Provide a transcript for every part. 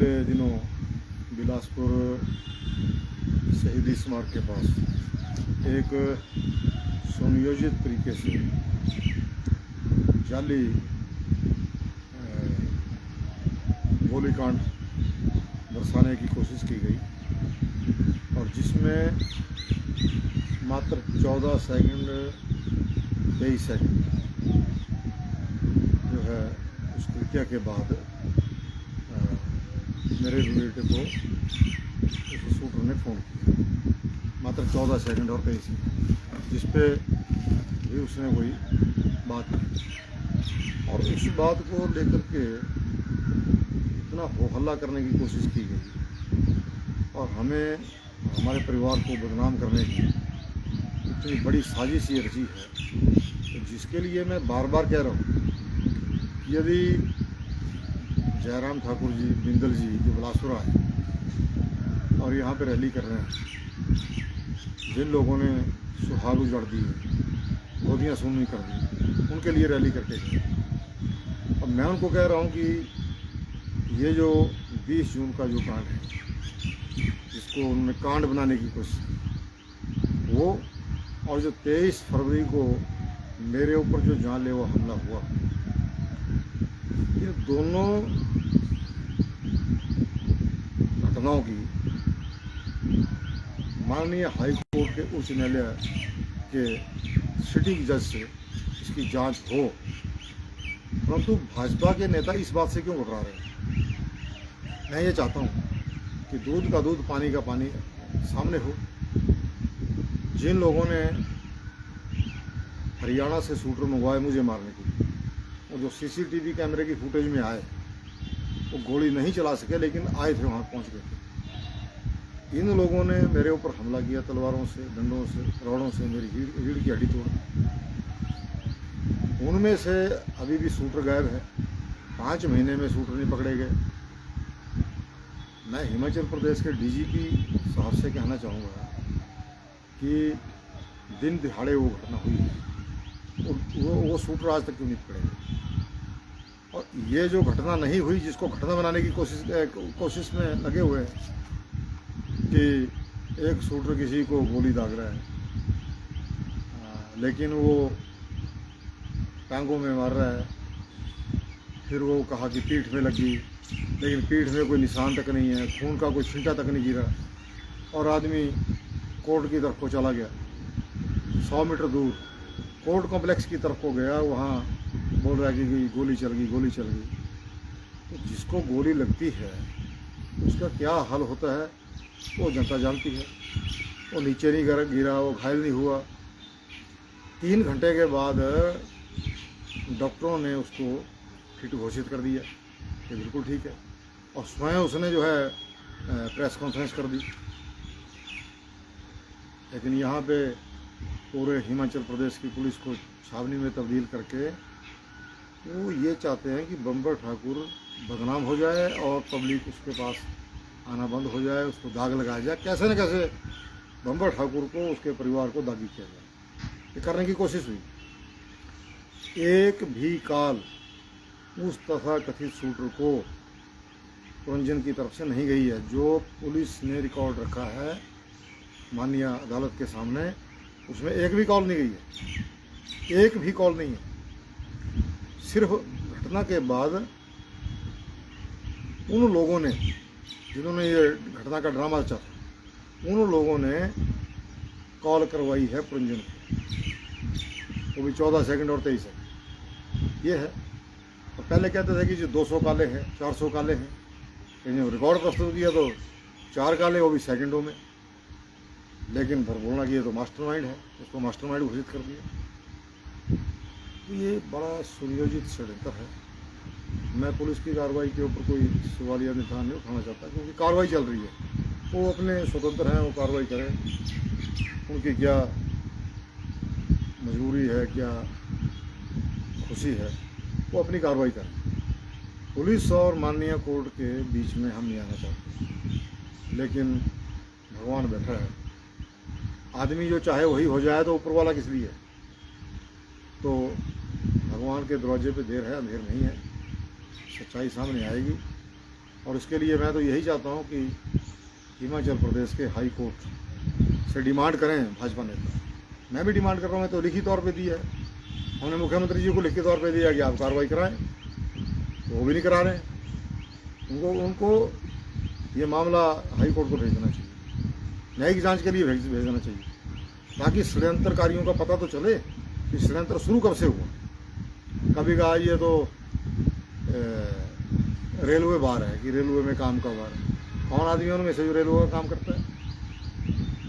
पिछले दिनों बिलासपुर शहीदी स्मारक के पास एक सुनियोजित तरीके से जाली गोलीकांड बरसाने की कोशिश की गई और जिसमें मात्र 14 सेकंड 23 सेकंड जो है उस कृत्य के बाद मेरे रिलेटिव को उस शूटर ने फ़ोन किया, मात्र 14 सेकंड और 23 सेकंड, जिस पे भी उसने कोई बात की और उस बात को लेकर के इतना हो हल्ला करने की कोशिश की गई और हमें हमारे परिवार को बदनाम करने की इतनी बड़ी साजिश ये रची है, तो जिसके लिए मैं बार बार कह रहा हूँ, यदि जयराम ठाकुर जी बिंदल जी जो बिलासपुर आए और यहाँ पे रैली कर रहे हैं, जिन लोगों ने सुहाग उजाड़ दी है, गोदियाँ सूनी कर दी, उनके लिए रैली करके गए। अब मैं उनको कह रहा हूँ कि ये जो 20 जून का जो कांड है, जिसको उन्होंने कांड बनाने की कोशिश की, वो और जो 23 फरवरी को मेरे ऊपर जो जानलेवा हमला हुआ, ये दोनों घटनाओं की माननीय हाई कोर्ट के उच्च न्यायालय के सिटिंग जज से इसकी जांच हो, परंतु भाजपा के नेता इस बात से क्यों घबरा रहे हैं? मैं ये चाहता हूँ कि दूध का दूध पानी का पानी सामने हो। जिन लोगों ने हरियाणा से शूटर मंगवाए मुझे मारने के लिए और जो सीसीटीवी कैमरे की फुटेज में आए, वो गोली नहीं चला सके लेकिन आए थे, वहाँ पहुँच गए थे। इन लोगों ने मेरे ऊपर हमला किया तलवारों से, डंडों से, रॉडों से, मेरी रीढ़ की हड्डी तोड़। उनमें से अभी भी शूटर गायब है, 5 महीने में शूटर नहीं पकड़े गए। मैं हिमाचल प्रदेश के डीजीपी साहब से कहना चाहूँगा कि दिन दिहाड़े वो घटना हुई है, वो शूटर आज तक क्यों नहीं पकड़े गए? और ये जो घटना नहीं हुई, जिसको घटना बनाने की कोशिश में लगे हुए हैं कि एक शूटर किसी को गोली दाग रहा है, लेकिन वो टांगों में मार रहा है, फिर वो कहा कि पीठ में लगी, लेकिन पीठ में कोई निशान तक नहीं है, खून का कोई छींटा तक नहीं गिरा और आदमी कोर्ट की तरफ को चला गया। 100 मीटर दूर कोर्ट कॉम्प्लेक्स की तरफ को गया, वहाँ बोल रहा है कि गोली चल गई, गोली चल गई। तो जिसको गोली लगती है उसका क्या हाल होता है वो जनता जानती है। वो नीचे नहीं गिरा, वो घायल नहीं हुआ। 3 घंटे के बाद डॉक्टरों ने उसको फिट घोषित कर दिया कि बिल्कुल ठीक है, और स्वयं उसने जो है प्रेस कॉन्फ्रेंस कर दी। लेकिन यहाँ पे पूरे हिमाचल प्रदेश की पुलिस को छावनी में तब्दील करके वो ये चाहते हैं कि बम्बर ठाकुर बदनाम हो जाए और पब्लिक उसके पास आना बंद हो जाए, उसको दाग लगाया जाए, कैसे न कैसे बम्बर ठाकुर को, उसके परिवार को दागी किया जाए। ये करने की कोशिश हुई। एक भी कॉल उस तथा कथित शूटर को पुरंजन की तरफ से नहीं गई है। जो पुलिस ने रिकॉर्ड रखा है माननीय अदालत के सामने, उसमें एक भी कॉल नहीं गई है, एक भी कॉल नहीं है। सिर्फ घटना के बाद उन लोगों ने जिन्होंने ये घटना का ड्रामा रचा था, उन लोगों ने कॉल करवाई है पुरंजन को, वो भी 14 सेकंड और 23 सेकंड ये है। तो पहले कहते थे कि जो 200 काले हैं, 400 काले हैं, लेकिन रिकॉर्ड प्रस्तुत किया तो 4 काले, वो भी सेकंडों में। लेकिन फिर बोलना कि ये तो मास्टरमाइंड है, उसको मास्टरमाइंड घोषित कर दिया। तो ये बड़ा सुनियोजित षड्यंत्र है। मैं पुलिस की कार्रवाई के ऊपर कोई सवालिया निशान नहीं उठाना चाहता, क्योंकि कार्रवाई चल रही है। वो अपने स्वतंत्र हैं, वो कार्रवाई करें, उनकी क्या मजबूरी है, क्या खुशी है, वो अपनी कार्रवाई करें। पुलिस और माननीय कोर्ट के बीच में हम नहीं आना चाहते, लेकिन भगवान बैठा है। आदमी जो चाहे वही हो जाए तो ऊपर वाला किस लिए है? तो भगवान के दरवाजे पे देर है, अंधेर नहीं है। सच्चाई सामने आएगी और इसके लिए मैं तो यही चाहता हूँ कि हिमाचल प्रदेश के हाई कोर्ट से डिमांड करें भाजपा नेता। मैं भी डिमांड कर रहा हूँ, तो लिखित तौर पे दी है हमने, मुख्यमंत्री जी को लिखित तौर पे दिया कि आप कार्रवाई कराएं, तो वो भी नहीं करा रहे हैं। उनको ये मामला हाई कोर्ट को भेजना चाहिए, न्यायिक जांच के लिए भेजना चाहिए, ताकि षड्यंत्रकारियों का पता तो चले कि षड्यंत्र शुरू कब से हुआ। कभी कहा ये तो रेलवे बार है कि रेलवे में काम कब आ रहा है। कौन आदमी उनमें से जो रेलवे का काम करता है?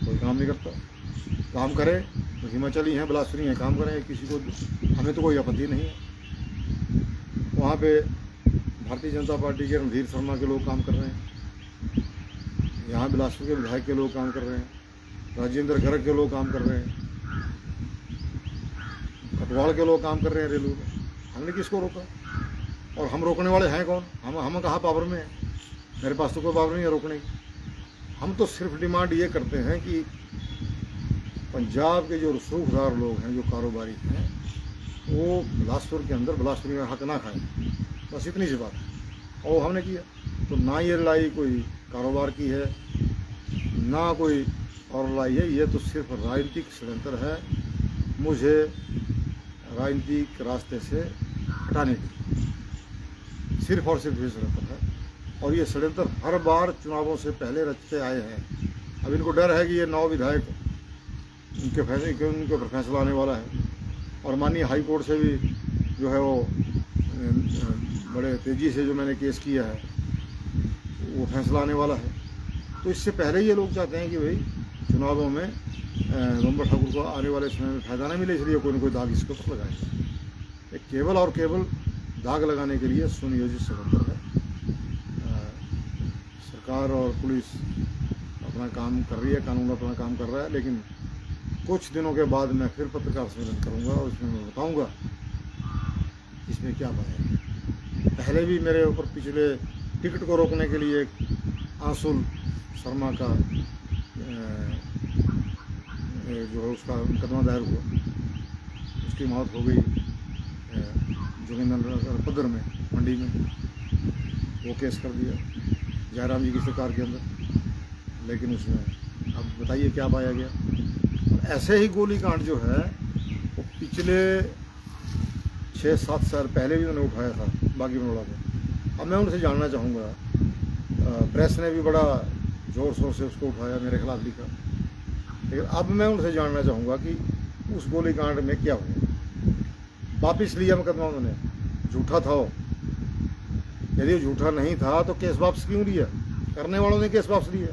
कोई काम नहीं करता। काम करे तो हिमाचली हैं, बिलासपुरी हैं, काम करें, किसी को, हमें तो कोई आपत्ति नहीं है। वहाँ पे भारतीय जनता पार्टी के रणधीर शर्मा के लोग काम कर रहे हैं, यहाँ बिलासपुर के विधायक के लोग काम कर रहे हैं, राजेंद्र गर्ग के लोग काम कर रहे हैं, कटवाल के लोग काम कर रहे हैं रेलवे में। हमने किसको रोका? और हम रोकने वाले हैं कौन? हम कहाँ पावर में है? मेरे पास तो कोई पावर नहीं है रोकने की। हम तो सिर्फ डिमांड ये करते हैं कि पंजाब के जो रसूखदार लोग हैं, जो कारोबारी हैं, वो बिलासपुर के अंदर बिलासपुरी में हक ना खाएं, बस इतनी सी बात है। और हमने किया तो ना ये लड़ाई कोई कारोबार की है, ना कोई और लड़ाई है, ये तो सिर्फ राजनीतिक षड्यंत्र है मुझे राजनीतिक रास्ते से हटाने की, सिर्फ और सिर्फ ये षड्यंत्र है। और ये षड्यंत्र हर बार चुनावों से पहले रचते आए हैं। अब इनको डर है कि ये 9 विधायक उनके ऊपर फैसला आने वाला है, और माननीय हाई कोर्ट से भी जो है वो बड़े तेज़ी से जो मैंने केस किया है वो फैसला आने वाला है। तो इससे पहले ये लोग चाहते हैं कि भाई चुनावों में बम्बर ठाकुर को आने वाले समय में फ़ायदा न मिले, इसलिए कोई ना कोई दाग इसके ऊपर लगाए। ये केवल और केवल दाग लगाने के लिए सुनियोजित षड्यंत्र है। सरकार और पुलिस अपना काम कर रही है, कानून अपना काम कर रहा है, लेकिन कुछ दिनों के बाद मैं फिर पत्रकार सम्मेलन करूँगा और उसमें मैं बताऊँगा इसमें क्या बनेगा। पहले भी मेरे ऊपर पिछले टिकट को रोकने के लिए आंसुल शर्मा का जो है उसका मुकदमा दायर हुआ, उसकी मौत हो गई जोगिंदर पदर में, मंडी में, वो केस कर दिया जयराम जी की सरकार के अंदर। लेकिन उसमें अब बताइए क्या पाया गया। ऐसे ही गोलीकांड जो है वो पिछले 6-7 साल पहले भी मैंने उठाया था बागी बरौला में। अब मैं उनसे जानना चाहूँगा, प्रेस ने भी बड़ा ज़ोर शोर से उसको उठाया, मेरे खिलाफ लिखा, लेकिन अब मैं उनसे जानना चाहूँगा कि उस गोलीकांड में क्या हुआ। वापिस लिया मुकदमा उन्होंने, झूठा था वो। यदि वो झूठा नहीं था तो केस वापस क्यों लिया? करने वालों ने केस वापस लिया।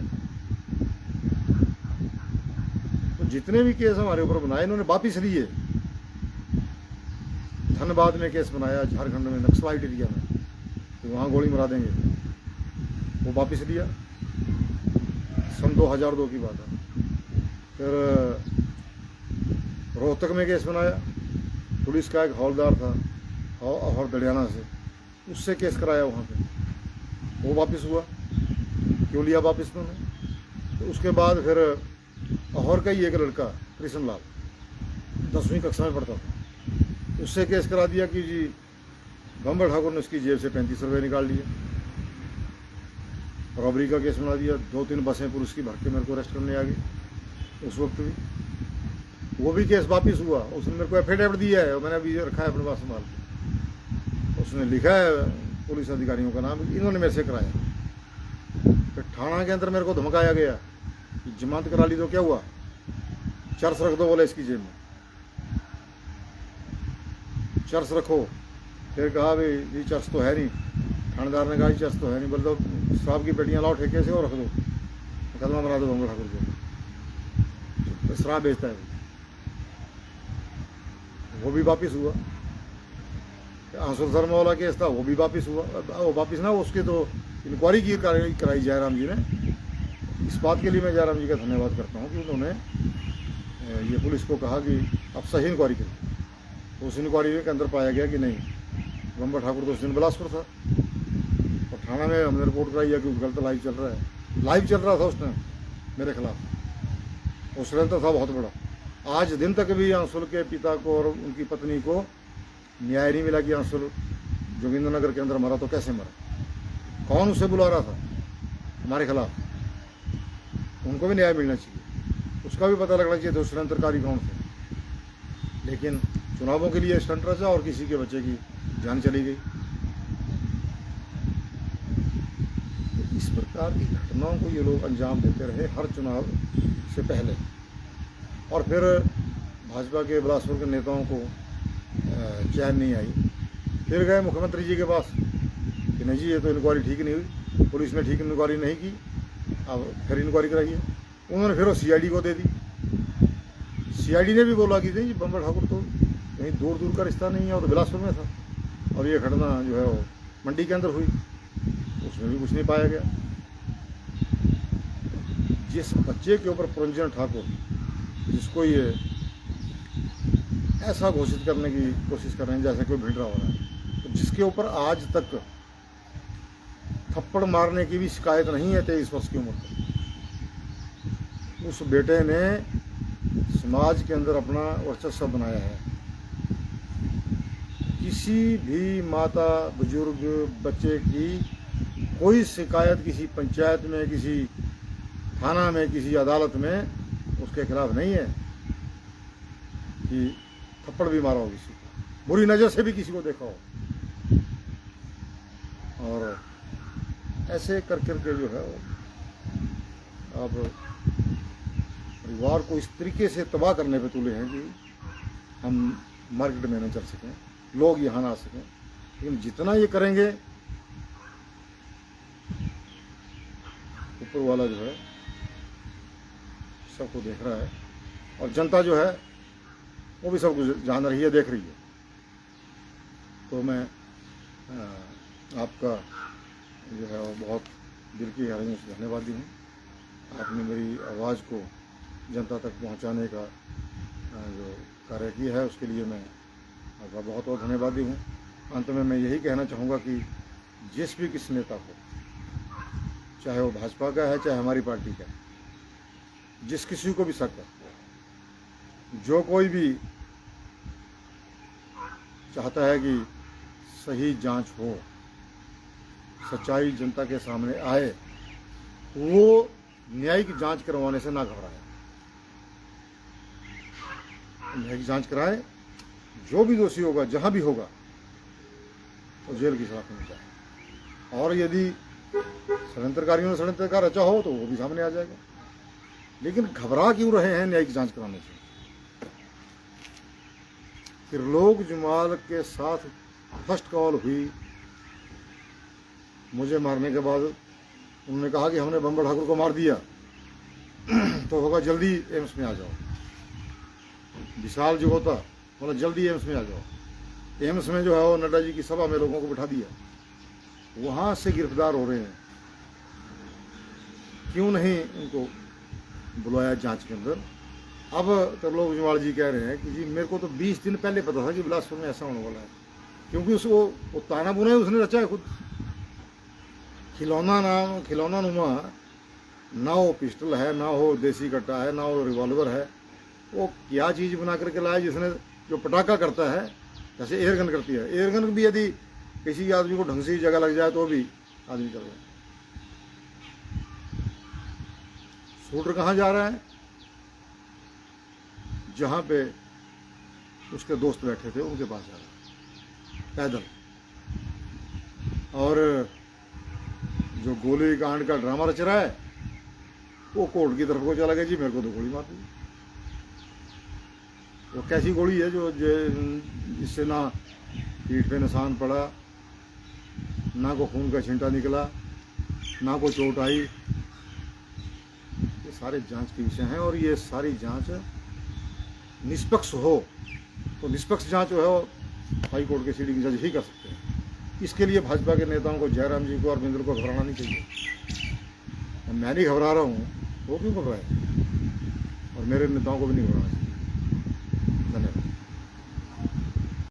तो जितने भी केस हमारे ऊपर बनाए इन्होंने वापिस लिए। धनबाद में केस बनाया, झारखंड में नक्सलाइट एरिया में, तो वहाँ गोली मरा देंगे, वो वापिस लिया। सन 2002 की बात है। फिर रोहतक में केस बनाया, पुलिस का एक हौलदार था और हरियाणा से, उससे केस कराया वहाँ पे, वो वापस हुआ। क्यों लिया वापस उन्होंने? तो उसके बाद फिर और का ही एक लड़का कृष्ण लाल 10वीं कक्षा में पढ़ता था, उससे केस करा दिया कि जी बम्बर ठाकुर ने उसकी जेब से 35 रुपये निकाल लिए। रॉबरी का केस बना दिया, 2-3 बसें पुलिस की भर के मेरे को अरेस्ट करने आ गई उस वक्त भी। वो भी केस वापस हुआ। उसने मेरे को एफिडेविट दिया है, मैंने अभी रखा है अपने पास संभाल के। उसने लिखा है पुलिस अधिकारियों का नाम, इन्होंने मेरे से कराया। फिर थाना के अंदर मेरे को धमकाया गया कि जमानत करा ली तो क्या हुआ, चर्च रख दो बोले इसकी जेब में, चर्च रखो। फिर कहा भाई ये चर्च तो है नहीं, थानेदार ने कहा चर्च तो है नहीं, बोले तो शराब की पेटियाँ लाओ ठेके से और रख दो, मुकदमा बना दो बम्बर ठाकुर को, तो शराब बेचता है। वो भी वापिस हुआ। आंसुल शर्मा वाला केस था, वो भी वापिस हुआ। वो वापिस ना, उसकी तो इंक्वायरी की कराई जयराम जी ने। इस बात के लिए मैं जयराम जी का धन्यवाद करता हूँ कि उन्होंने ये पुलिस को कहा कि अब सही इंक्वायरी करें। उस इंक्वायरी के अंदर पाया गया कि नहीं, बम्बर ठाकुर तो उस दिन बिलासपुर था, और थाना में हमने रिपोर्ट कराई है कि गलत लाइव चल रहा है। लाइव चल रहा था उस टाइम मेरे खिलाफ, उस षड्यंत्र था बहुत बड़ा। आज दिन तक भी आंसुल के पिता को और उनकी पत्नी को न्याय नहीं मिला कि आंसुल जोगिंद्रनगर के अंदर मरा तो कैसे मरा। कौन उसे बुला रहा था हमारे खिलाफ, उनको भी न्याय मिलना चाहिए, उसका भी पता लगना चाहिए तो षड्यंत्रकारी कौन थे। लेकिन चुनावों के लिए स्टंट रचा और किसी के बच्चे की जान चली गई। तो इस प्रकार की घटनाओं को ये लोग अंजाम देते रहे हर चुनाव से पहले, और फिर भाजपा के बिलासपुर के नेताओं को चैन नहीं आई, फिर गए मुख्यमंत्री जी के पास कि नहीं जी ये तो इंक्वायरी ठीक नहीं हुई, पुलिस ने ठीक इंक्वायरी नहीं की, अब फिर इंक्वायरी कराइए। उन्होंने फिर वो CID को दे दी। CID ने भी बोला कि नहीं बम्बर ठाकुर तो कहीं दूर दूर का रिश्ता नहीं है, और तो बिलासपुर में था, और ये घटना जो है वो मंडी के अंदर हुई, उसमें भी कुछ नहीं पाया गया। जिस बच्चे के ऊपर पुरंजन ठाकुर, जिसको ये ऐसा घोषित करने की कोशिश कर रहे हैं जैसे कोई भिड़ रहा हो रहा है, तो जिसके ऊपर आज तक थप्पड़ मारने की भी शिकायत नहीं है 23 वर्ष की उम्र तक, उस बेटे ने समाज के अंदर अपना वर्चस्व बनाया है। किसी भी माता, बुजुर्ग, बच्चे की कोई शिकायत किसी पंचायत में, किसी थाना में, किसी अदालत में उसके खिलाफ नहीं है कि थप्पड़ भी मारा हो किसी को, बुरी नज़र से भी किसी को देखा हो। और ऐसे कर करके जो है वो अब परिवार को इस तरीके से तबाह करने पे तुले हैं कि हम मार्केट में न चल सकें, लोग यहाँ ना आ सकें। लेकिन जितना ये करेंगे, ऊपर वाला जो है सबको देख रहा है, और जनता जो है वो भी सब कुछ जान रही है, देख रही है। तो मैं आपका जो है वो बहुत दिल की गहराइयों से धन्यवादी हूँ। आपने मेरी आवाज़ को जनता तक पहुँचाने का जो कार्य किया है, उसके लिए मैं आपका बहुत बहुत धन्यवादी हूँ। अंत में मैं यही कहना चाहूँगा कि जिस भी किस नेता को, चाहे वो भाजपा का है चाहे हमारी पार्टी का है, जिस किसी को भी शक है, जो कोई भी चाहता है कि सही जांच हो, सच्चाई जनता के सामने आए, वो न्यायिक जांच करवाने से ना घबराए, न्यायिक जांच कराए। जो भी दोषी होगा, जहां भी होगा, तो जेल की सलाह मिल जाए। और यदि षड्यंत्रकारियों ने षड्यंत्र रचा हो तो वो भी सामने आ जाएगा। लेकिन घबरा क्यों रहे हैं न्यायिक जांच कराने से? फिर लोग जमाल के साथ फर्स्ट कॉल हुई, मुझे मारने के बाद उन्होंने कहा कि हमने बम्बर ठाकुर को मार दिया, तो होगा जल्दी एम्स में आ जाओ। विशाल जो होता बोला जल्दी एम्स में आ जाओ। एम्स में जो है वो नड्डा जी की सभा में लोगों को बिठा दिया, वहाँ से गिरफ्तार हो रहे हैं। क्यों नहीं उनको बुलाया जांच के अंदर? अब तरलोक जमाल जी कह रहे हैं कि जी मेरे को तो 20 दिन पहले पता था कि बिलासपुर में ऐसा होने वाला है, क्योंकि उसको वो ताना बुना उसने रचा है खुद। खिलौना नुमा ना वो पिस्टल है, ना वो देसी कट्टा है, ना वो रिवॉल्वर है, वो क्या चीज़ बना करके लाया जिसने, जो पटाखा करता है जैसे एयरगन करती है। एयरगन भी यदि किसी आदमी को ढंग से जगह लग जाए तो भी आदमी चल रहा है। शूटर कहाँ जा रहा है? जहाँ पे उसके दोस्त बैठे थे उनके पास जा रहा है पैदल। और जो गोली कांड का ड्रामा रच रहा है वो कोर्ट की तरफ को चला गया, जी मेरे को तो गोली मार दी। वो कैसी गोली है जो जिससे ना पीठ पे निशान पड़ा, ना को खून का छिंटा निकला, ना को चोट आई। ये सारे जांच के विषय हैं, और ये सारी जांच निष्पक्ष हो तो निष्पक्ष जांच जो है वो हाई कोर्ट के सीटिंग जज ही कर सकते हैं। इसके लिए भाजपा के नेताओं को, जयराम जी को और बिंदल को घबराना नहीं चाहिए। मैं नहीं घबरा रहा हूँ, वो क्यों घबराए? और मेरे नेताओं को भी नहीं घबराना चाहिए। धन्यवाद।